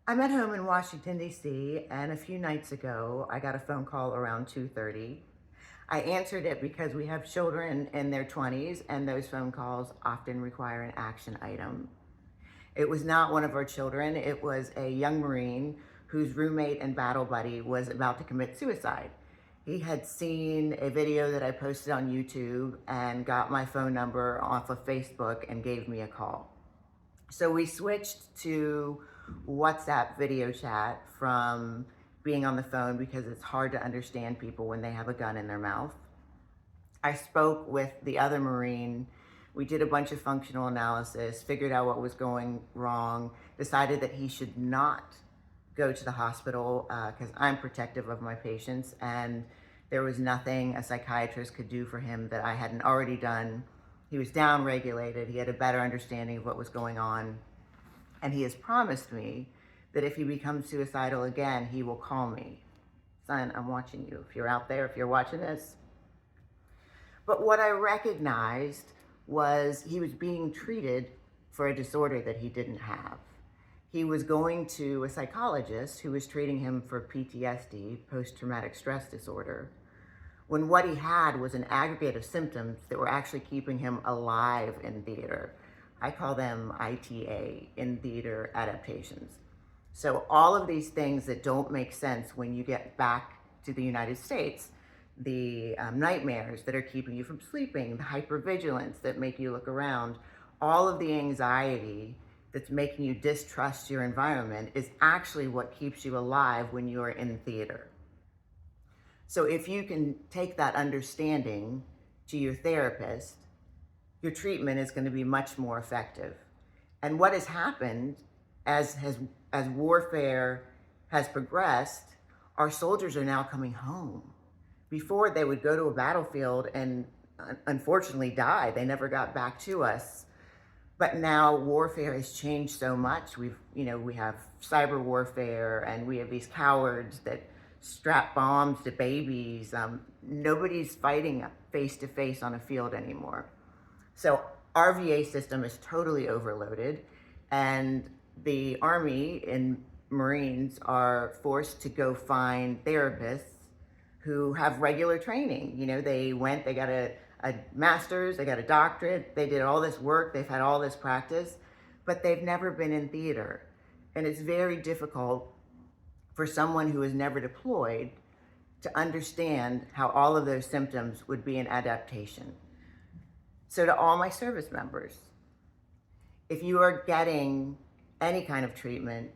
I'm at home in Washington, D.C., and a few nights ago, I got a phone call around 2:30. I answered it because we have children in their 20s, and those phone calls often require an action item. It was not one of our children. It was a young Marine whose roommate and battle buddy was about to commit suicide. He had seen a video that I posted on YouTube and got my phone number off of Facebook and gave me a call. So we switched to WhatsApp video chat from being on the phone because it's hard to understand people when they have a gun in their mouth. I spoke with the other Marine. We did a bunch of functional analysis, figured out what was going wrong, decided that he should not go to the hospital because I'm protective of my patients, and there was nothing a psychiatrist could do for him that I hadn't already done. He was down-regulated. He had a better understanding of what was going on. And he has promised me that if he becomes suicidal again, he will call me. Son, I'm watching you. If you're out there, if you're watching this. But what I recognized was he was being treated for a disorder that he didn't have. He was going to a psychologist who was treating him for PTSD, post-traumatic stress disorder, when what he had was an aggregate of symptoms that were actually keeping him alive in theater. I call them ITA, in theater adaptations. So all of these things that don't make sense when you get back to the United States, the nightmares that are keeping you from sleeping, the hypervigilance that make you look around, all of the anxiety that's making you distrust your environment is actually what keeps you alive when you're in theater. So if you can take that understanding to your therapist, your treatment is going to be much more effective. And what has happened as warfare has progressed, our soldiers are now coming home. Before, they would go to a battlefield and unfortunately die. They never got back to us. But now warfare has changed so much. We have cyber warfare, and we have these cowards that strap bombs to babies. Nobody's fighting face to face on a field anymore. So our VA system is totally overloaded, and the Army and Marines are forced to go find therapists who have regular training. They got a master's, they got a doctorate, they did all this work, they've had all this practice, but they've never been in theater. And it's very difficult for someone who is never deployed to understand how all of those symptoms would be an adaptation. So to all my service members, if you are getting any kind of treatment,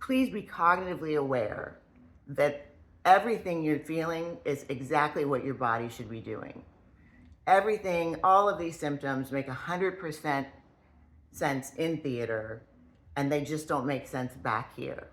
please be cognitively aware that everything you're feeling is exactly what your body should be doing. Everything, all of these symptoms make 100% sense in theater, and they just don't make sense back here.